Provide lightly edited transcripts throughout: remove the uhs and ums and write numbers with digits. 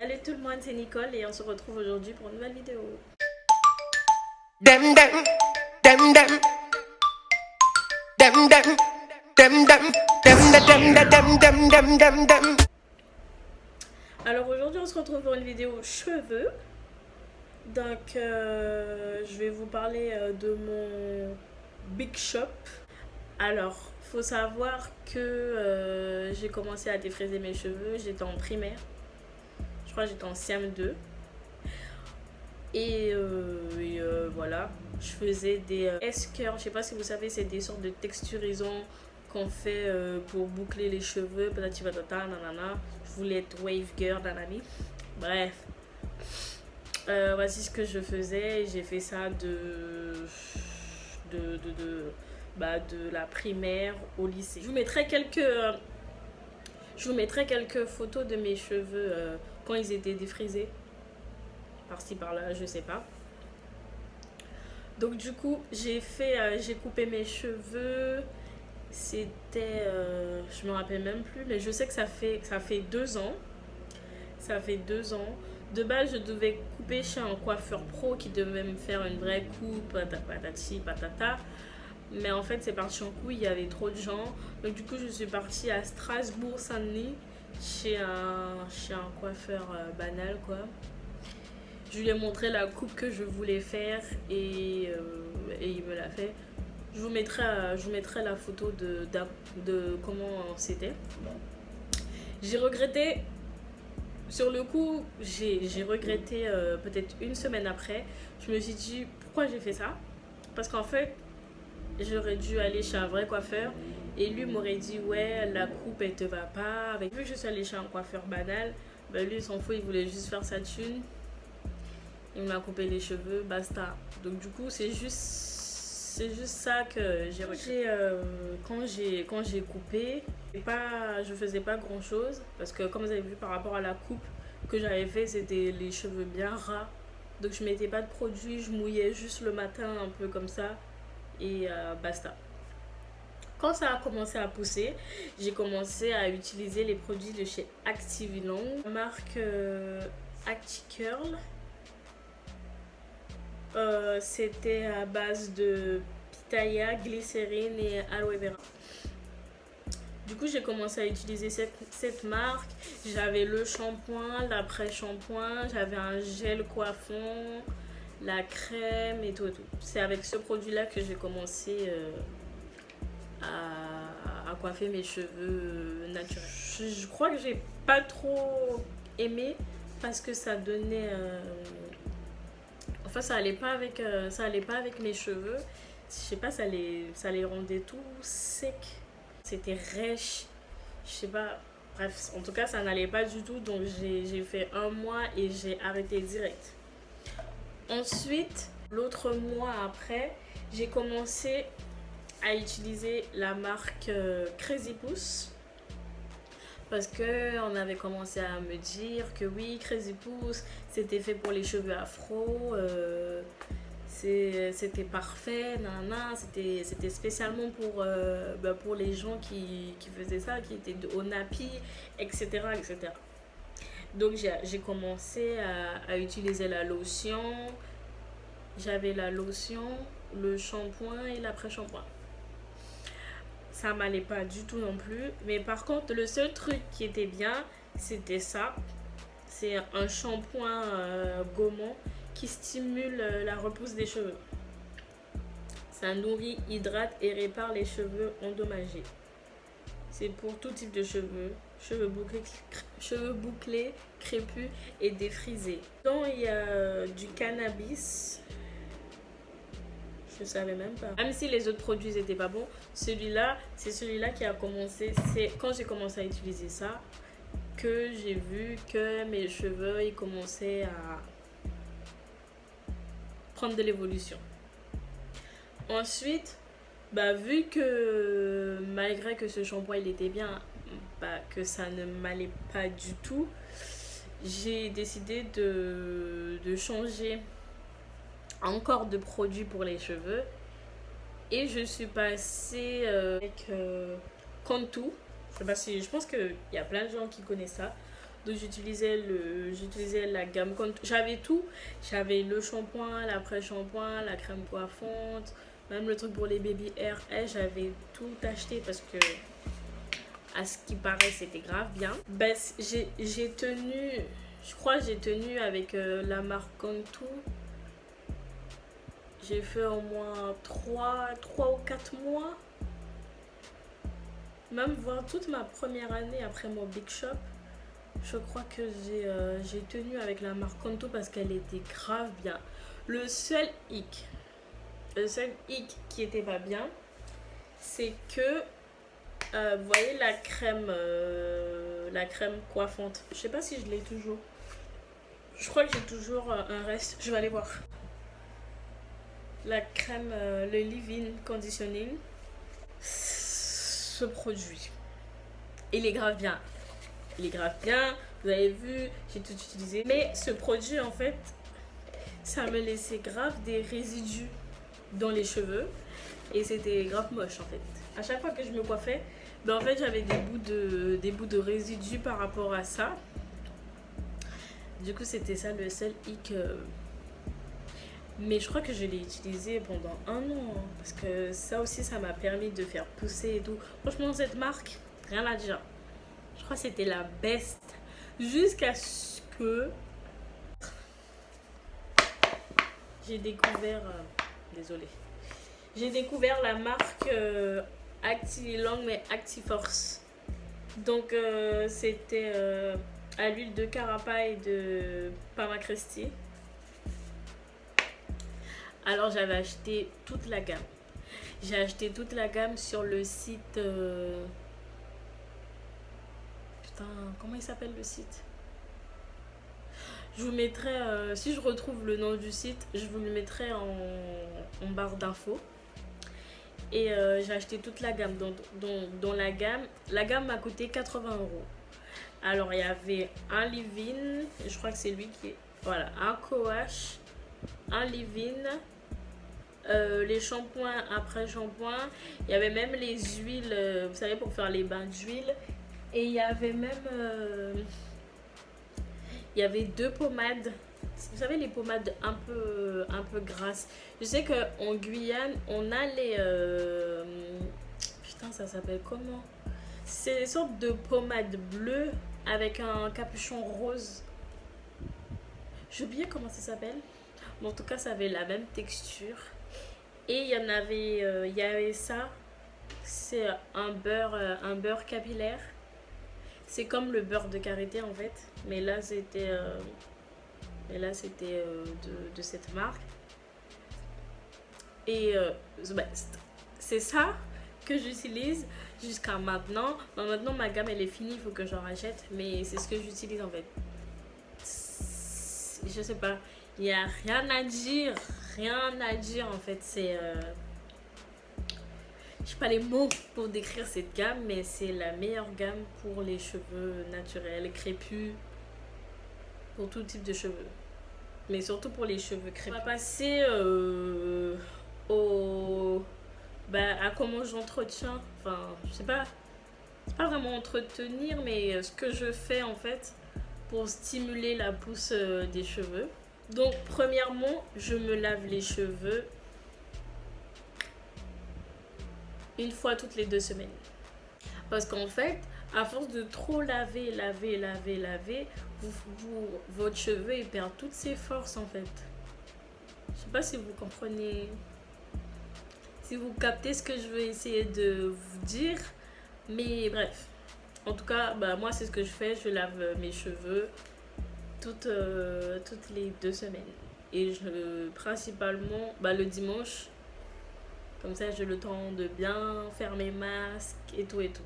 Salut tout le monde, c'est Nicole et on se retrouve aujourd'hui pour une nouvelle vidéo. Dem dem dem dem dem dem dem dem dem dem dem dem dem dem. Alors aujourd'hui on se retrouve pour une vidéo cheveux. Donc je vais vous parler de mon Big Shop. Alors faut savoir que j'ai commencé à défriser mes cheveux, j'étais en primaire. Je crois que j'étais en CM2. Et voilà, je faisais des S-curls. Je sais pas si vous savez, c'est des sortes de texturisons qu'on fait pour boucler les cheveux. Patati patata, nanana. Je voulais être wave girl, nanani. Bref. Voici ce que je faisais. J'ai fait ça de la primaire au lycée. Je vous mettrai quelques photos de mes cheveux quand ils étaient défrisés. Par-ci par-là, je sais pas. Donc du coup, j'ai coupé mes cheveux. C'était, je me rappelle même plus, mais je sais que ça fait 2 ans. Ça fait 2 ans. De base, je devais couper chez un coiffeur pro qui devait me faire une vraie coupe, patati patata. Mais en fait, c'est parti en couille, il y avait trop de gens. Donc du coup, je suis partie à Strasbourg-Saint-Denis chez un coiffeur banal, quoi. Je lui ai montré la coupe que je voulais faire et il me l'a fait. Je vous mettrai la photo de comment c'était. J'ai regretté, sur le coup, j'ai regretté peut-être une semaine après. Je me suis dit pourquoi j'ai fait ça. Parce qu'en fait, j'aurais dû aller chez un vrai coiffeur et lui m'aurait dit ouais, la coupe elle te va pas. Vu que je suis allée chez un coiffeur banal, ben lui il s'en fout, il voulait juste faire sa thune. Il m'a coupé les cheveux, basta. Donc du coup, c'est juste ça que j'ai regretté. Quand j'ai coupé, je faisais pas grand chose. Parce que comme vous avez vu par rapport à la coupe que j'avais fait, c'était les cheveux bien ras. Donc je mettais pas de produit, je mouillais juste le matin un peu comme ça. Et basta. Quand ça a commencé à pousser, j'ai commencé à utiliser les produits de chez Activilon. La marque ActiCurl. C'était à base de pitaya, glycérine et aloe vera. Du coup, j'ai commencé à utiliser cette marque. J'avais le shampoing, l'après-shampoing, j'avais un gel coiffant, la crème et tout. C'est avec ce produit-là que j'ai commencé à coiffer mes cheveux naturels. Je crois que j'ai pas trop aimé parce que ça donnait... Enfin, ça allait pas avec mes cheveux. Je sais pas, ça les rendait tout secs. C'était rêche. Je sais pas. Bref, en tout cas, ça n'allait pas du tout. Donc, j'ai fait 1 mois et j'ai arrêté direct. Ensuite, l'autre mois après, j'ai commencé à utiliser la marque Crazy Pouce. Parce qu'on avait commencé à me dire que oui, Crazy Pouce, c'était fait pour les cheveux afro, c'était parfait, nanana, c'était spécialement pour les gens qui faisaient ça, qui étaient au nappy, etc., etc. Donc j'ai commencé à utiliser la lotion. J'avais la lotion, le shampoing et l'après-shampoing. Ça m'allait pas du tout non plus. Mais par contre, le seul truc qui était bien, c'était ça. C'est un shampoing gommant qui stimule la repousse des cheveux. Ça nourrit, hydrate et répare les cheveux endommagés. C'est pour tout type de cheveux. Cheveux bouclés, crépus et défrisés. Donc il y a du cannabis. Je savais même pas. Même si les autres produits n'étaient pas bons, c'est celui-là qui a commencé. C'est quand j'ai commencé à utiliser ça que j'ai vu que mes cheveux ils commençaient à prendre de l'évolution. Ensuite, vu que malgré que ce shampoing il était bien, que ça ne m'allait pas du tout, j'ai décidé de changer encore de produits pour les cheveux et je suis passée avec Cantu. Je pense qu'il y a plein de gens qui connaissent ça. Donc j'utilisais la gamme Contour. J'avais tout. J'avais le shampoing, l'après-shampoing, la crème coiffante, même le truc pour les baby hair. Et j'avais tout acheté parce que, à ce qui paraît, c'était grave bien. Ben, j'ai tenu, je crois que j'ai tenu avec la marque Contour. J'ai fait au moins 3 ou 4 mois. Même voire toute ma première année après mon Big Shop. Je crois que j'ai tenu avec la marque Contour parce qu'elle était grave bien. Le seul hic qui était pas bien, c'est que vous voyez la crème coiffante. Je sais pas si je l'ai toujours. Je crois que j'ai toujours un reste. Je vais aller voir. La crème, le leave-in conditioning. Ce produit, il est grave bien. Il est grave bien. Vous avez vu, j'ai tout utilisé. Mais ce produit, en fait, ça me laissait grave des résidus dans les cheveux. Et c'était grave moche, en fait. À chaque fois que je me coiffais, ben, en fait, j'avais des bouts de résidus par rapport à ça. Du coup, c'était ça le seul hic. Mais je crois que je l'ai utilisé pendant 1 an. Parce que ça aussi, ça m'a permis de faire pousser et tout. Franchement, cette marque, rien à dire. Je crois que c'était la best. Jusqu'à ce que j'ai découvert... désolée. J'ai découvert la marque Acti-Long, mais Acti-Force. Donc, c'était à l'huile de Carapa et de Parma-Cresty. Alors, j'avais acheté toute la gamme. J'ai acheté toute la gamme sur le site... Putain, comment il s'appelle le site? Je vous mettrai... si je retrouve le nom du site, je vous le mettrai en barre d'infos. Et j'ai acheté toute la gamme. Dans la gamme m'a coûté 80 €. Alors, il y avait un leave-in. Je crois que c'est lui qui est... Voilà, un co-wash, un leave-in, les shampoings après shampoing. Il y avait même les huiles, vous savez, pour faire les bains d'huile. Et il y avait même... il y avait 2 pommades. Vous savez, les pommades un peu grasses. Je sais qu'en Guyane, on a les... Putain, ça s'appelle comment? C'est des sortes de pommades bleues avec un capuchon rose. J'ai oublié comment ça s'appelle. Mais en tout cas, ça avait la même texture. Et il y avait ça. C'est un beurre capillaire. C'est comme le beurre de karité en fait. Mais là, c'était de cette marque. Et c'est ça que j'utilise jusqu'à maintenant. Bon, maintenant, ma gamme, elle est finie. Il faut que j'en rachète. Mais c'est ce que j'utilise en fait. Je sais pas. Il n'y a rien à dire. Rien à dire en fait. C'est... je sais pas les mots pour décrire cette gamme. Mais c'est la meilleure gamme pour les cheveux naturels, crépus. Pour tout type de cheveux. Mais surtout pour les cheveux crépus. On va passer à comment j'entretiens. Enfin, je sais pas. C'est pas vraiment entretenir, mais ce que je fais en fait pour stimuler la pousse des cheveux. Donc, premièrement, je me lave les cheveux 1 fois toutes les 2 semaines. Parce qu'en fait, à force de trop laver, votre cheveu il perd toutes ses forces en fait. Je sais pas si vous comprenez, si vous captez ce que je veux essayer de vous dire, mais bref. En tout cas, moi c'est ce que je fais, je lave mes cheveux toutes les 2 semaines. Et principalement le dimanche, comme ça j'ai le temps de bien faire mes masques et tout et tout.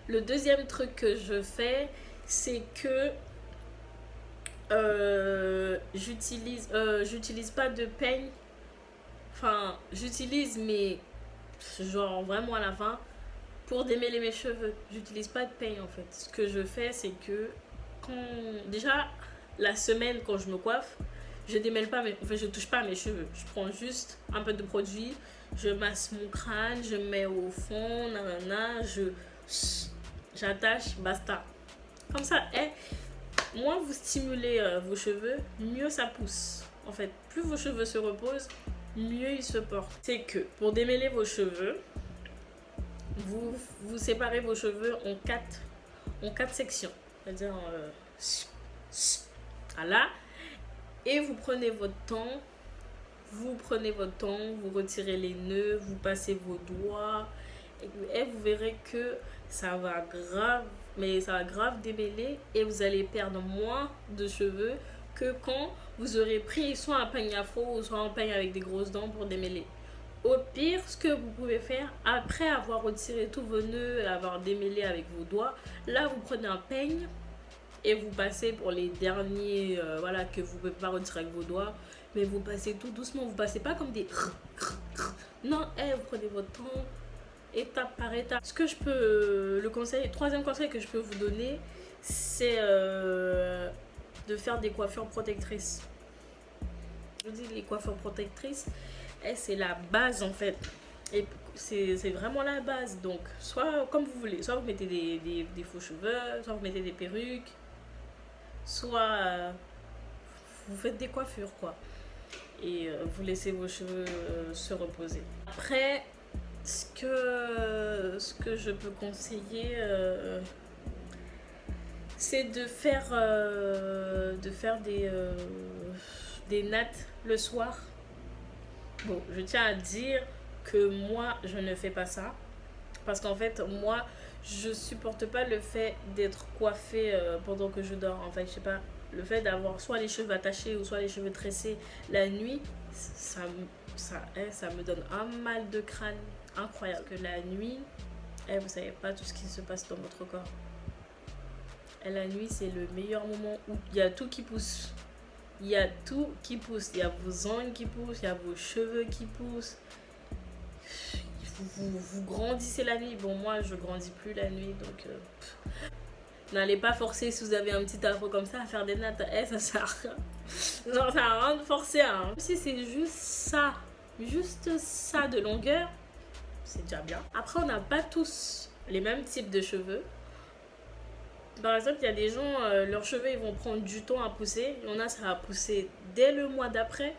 Le deuxième truc que je fais, c'est que j'utilise pas de peigne. Enfin, j'utilise, mais genre vraiment à la fin, pour démêler mes cheveux. J'utilise pas de peigne en fait. Ce que je fais, c'est que déjà, la semaine quand je me coiffe, je démêle pas, je touche pas à mes cheveux. Je prends juste un peu de produit, je masse mon crâne, je mets au fond, j'attache, basta. Comme ça, moins vous stimulez vos cheveux, mieux ça pousse. En fait, plus vos cheveux se reposent, mieux ils se portent. C'est que pour démêler vos cheveux, vous séparez vos cheveux en quatre sections. C'est-à-dire, voilà. Et vous prenez votre temps. Vous retirez les nœuds, vous passez vos doigts. Et vous verrez que ça va grave démêler. Et vous allez perdre moins de cheveux que quand vous aurez pris soit un peigne afro ou soit un peigne avec des grosses dents pour démêler. Au pire, ce que vous pouvez faire, après avoir retiré tous vos nœuds et avoir démêlé avec vos doigts, là vous prenez un peigne et vous passez pour les derniers que vous ne pouvez pas retirer avec vos doigts, mais vous passez tout doucement, vous passez pas comme des non, vous prenez votre temps, étape par étape. Le troisième conseil que je peux vous donner, c'est de faire des coiffures protectrices. Je vous dis, les coiffures protectrices, c'est la base en fait. Et c'est vraiment la base. Donc, soit comme vous voulez, soit vous mettez des faux cheveux, soit vous mettez des perruques, soit vous faites des coiffures quoi. Et vous laissez vos cheveux se reposer. Après, ce que je peux conseiller, c'est de faire des nattes le soir. Bon, je tiens à dire que moi, je ne fais pas ça. Parce qu'en fait, moi, je supporte pas le fait d'être coiffée pendant que je dors. En fait, je sais pas, le fait d'avoir soit les cheveux attachés ou soit les cheveux tressés la nuit, ça me donne un mal de crâne incroyable. Que la nuit, vous savez pas tout ce qui se passe dans votre corps. Et la nuit, c'est le meilleur moment où il y a tout qui pousse. Il y a tout qui pousse. Il y a vos ongles qui poussent, il y a vos cheveux qui poussent. Vous grandissez la nuit. Bon, moi, je grandis plus la nuit, donc... N'allez pas forcer, si vous avez un petit afro comme ça, à faire des nattes. Ça sert à rien. Genre, ça sert à rien de forcer. Hein. Si c'est juste ça de longueur, c'est déjà bien. Après, on n'a pas tous les mêmes types de cheveux. Par exemple, il y a des gens, leurs cheveux ils vont prendre du temps à pousser. Il y en a, ça va pousser dès le mois d'après.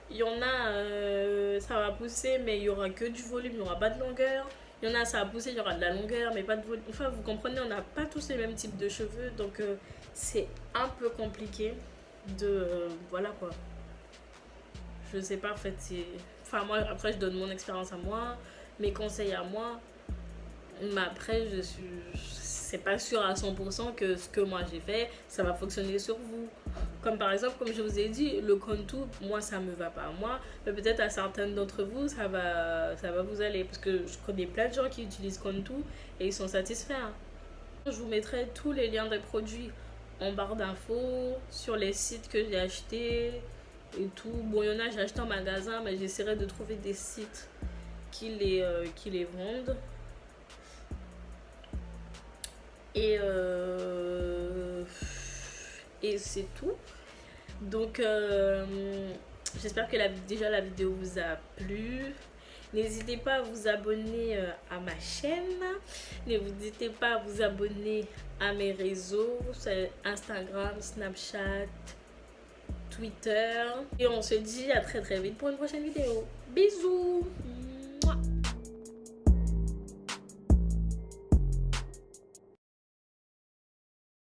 Il y en a, ça va pousser, mais il n'y aura que du volume, il n'y aura pas de longueur. Il y en a, ça va pousser, il y aura de la longueur, mais pas de volume. Enfin, vous comprenez, on n'a pas tous les mêmes types de cheveux. Donc, c'est un peu compliqué de... voilà quoi. Je sais pas, en fait, c'est... Enfin, moi, après, je donne mon expérience à moi, mes conseils à moi. Mais après, c'est pas sûr à 100% que ce que moi j'ai fait, ça va fonctionner sur vous. Comme par exemple, comme je vous ai dit, le contour, moi ça me va pas à moi, mais peut-être à certaines d'entre vous, ça va vous aller. Parce que je connais plein de gens qui utilisent contour et ils sont satisfaits. Hein. Je vous mettrai tous les liens des produits en barre d'infos, sur les sites que j'ai achetés et tout. Bon, il y en a, j'ai acheté en magasin, mais j'essaierai de trouver des sites qui les vendent. Et c'est tout. Donc j'espère que la vidéo vous a plu. N'hésitez pas à vous abonner à ma chaîne. N'hésitez pas à vous abonner à mes réseaux, Instagram, Snapchat, Twitter. Et on se dit à très très vite pour une prochaine vidéo. Bisous.